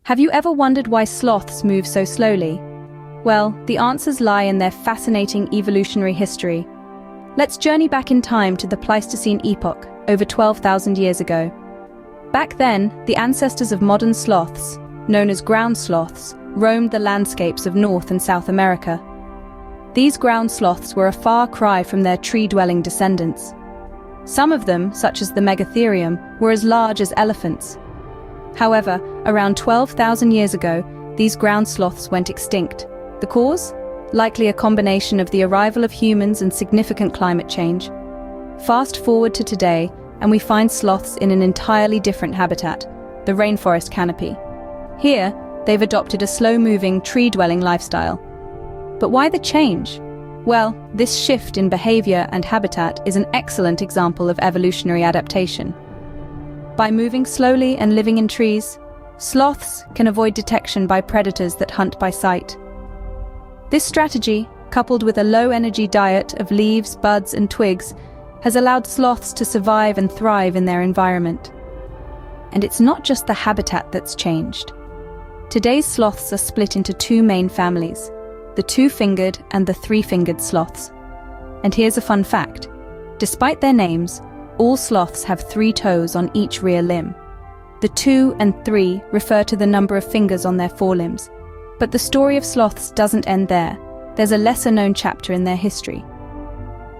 Have you ever wondered why sloths move so slowly? Well, the answers lie in their fascinating evolutionary history. Let's journey back in time to the Pleistocene epoch, over 12,000 years ago. Back then, the ancestors of modern sloths, known as ground sloths, roamed the landscapes of North and South America. These ground sloths were a far cry from their tree-dwelling descendants. Some of them, such as the Megatherium, were as large as elephants. However, around 12,000 years ago, these ground sloths went extinct. The cause? Likely a combination of the arrival of humans and significant climate change. Fast forward to today, and we find sloths in an entirely different habitat, the rainforest canopy. Here, they've adopted a slow-moving, tree-dwelling lifestyle. But why the change? Well, this shift in behavior and habitat is an excellent example of evolutionary adaptation. By moving slowly and living in trees, sloths can avoid detection by predators that hunt by sight. This strategy, coupled with a low-energy diet of leaves, buds, and twigs, has allowed sloths to survive and thrive in their environment. And it's not just the habitat that's changed. Today's sloths are split into two main families, the two-fingered and the three-fingered sloths. And here's a fun fact. Despite their names, all sloths have 3 toes on each rear limb. The 2 and 3 refer to the number of fingers on their forelimbs. But the story of sloths doesn't end there. There's a lesser-known chapter in their history.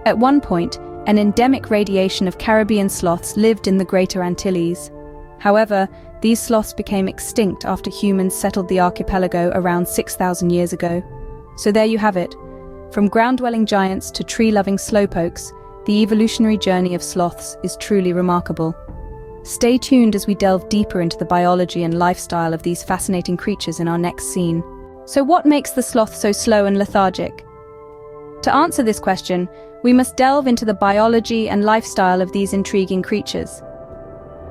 At one point, an endemic radiation of Caribbean sloths lived in the Greater Antilles. However, these sloths became extinct after humans settled the archipelago around 6,000 years ago. So there you have it. From ground-dwelling giants to tree-loving slowpokes, the evolutionary journey of sloths is truly remarkable. Stay tuned as we delve deeper into the biology and lifestyle of these fascinating creatures in our next scene. So what makes the sloth so slow and lethargic? To answer this question, we must delve into the biology and lifestyle of these intriguing creatures.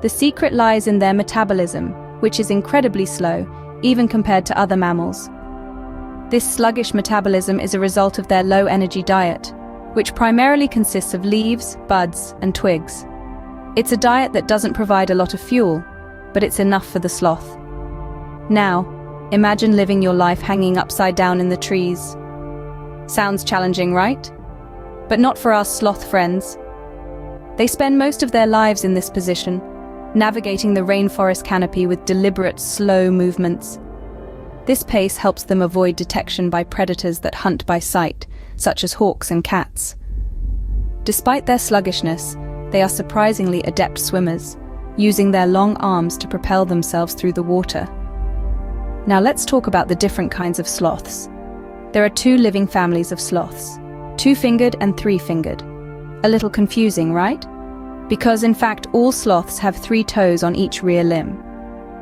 The secret lies in their metabolism, which is incredibly slow, even compared to other mammals. This sluggish metabolism is a result of their low-energy diet, which primarily consists of leaves, buds, and twigs. It's a diet that doesn't provide a lot of fuel, but it's enough for the sloth. Now, imagine living your life hanging upside down in the trees. Sounds challenging, right? But not for our sloth friends. They spend most of their lives in this position, navigating the rainforest canopy with deliberate, slow movements. This pace helps them avoid detection by predators that hunt by sight, such as hawks and cats. Despite their sluggishness, they are surprisingly adept swimmers, using their long arms to propel themselves through the water. Now let's talk about the different kinds of sloths. There are 2 living families of sloths, 2-fingered and 3-fingered. A little confusing, right? Because in fact all sloths have 3 toes on each rear limb.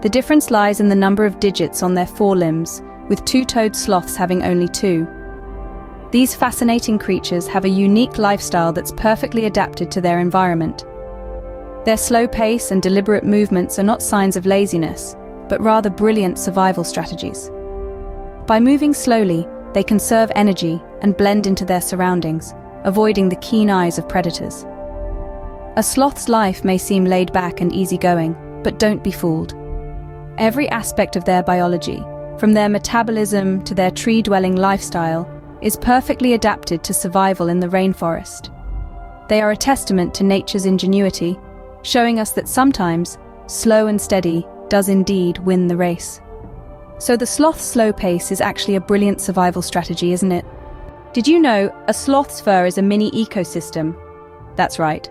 The difference lies in the number of digits on their forelimbs, with 2-toed sloths having only 2. These fascinating creatures have a unique lifestyle that's perfectly adapted to their environment. Their slow pace and deliberate movements are not signs of laziness, but rather brilliant survival strategies. By moving slowly, they conserve energy and blend into their surroundings, avoiding the keen eyes of predators. A sloth's life may seem laid back and easygoing, but don't be fooled. Every aspect of their biology, from their metabolism to their tree-dwelling lifestyle, is perfectly adapted to survival in the rainforest. They are a testament to nature's ingenuity, showing us that sometimes, slow and steady does indeed win the race. So the sloth's slow pace is actually a brilliant survival strategy, isn't it? Did you know a sloth's fur is a mini ecosystem? That's right.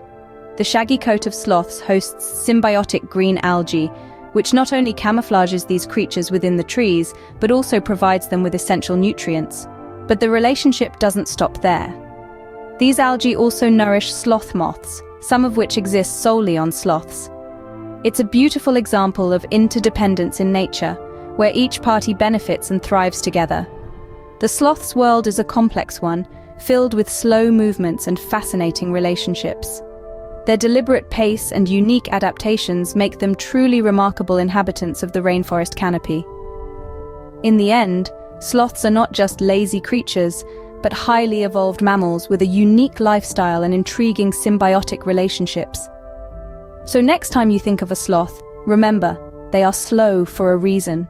The shaggy coat of sloths hosts symbiotic green algae, which not only camouflages these creatures within the trees, but also provides them with essential nutrients. But the relationship doesn't stop there. These algae also nourish sloth moths, some of which exist solely on sloths. It's a beautiful example of interdependence in nature, where each party benefits and thrives together. The sloth's world is a complex one, filled with slow movements and fascinating relationships. Their deliberate pace and unique adaptations make them truly remarkable inhabitants of the rainforest canopy. In the end, sloths are not just lazy creatures, but highly evolved mammals with a unique lifestyle and intriguing symbiotic relationships. So next time you think of a sloth, remember, they are slow for a reason.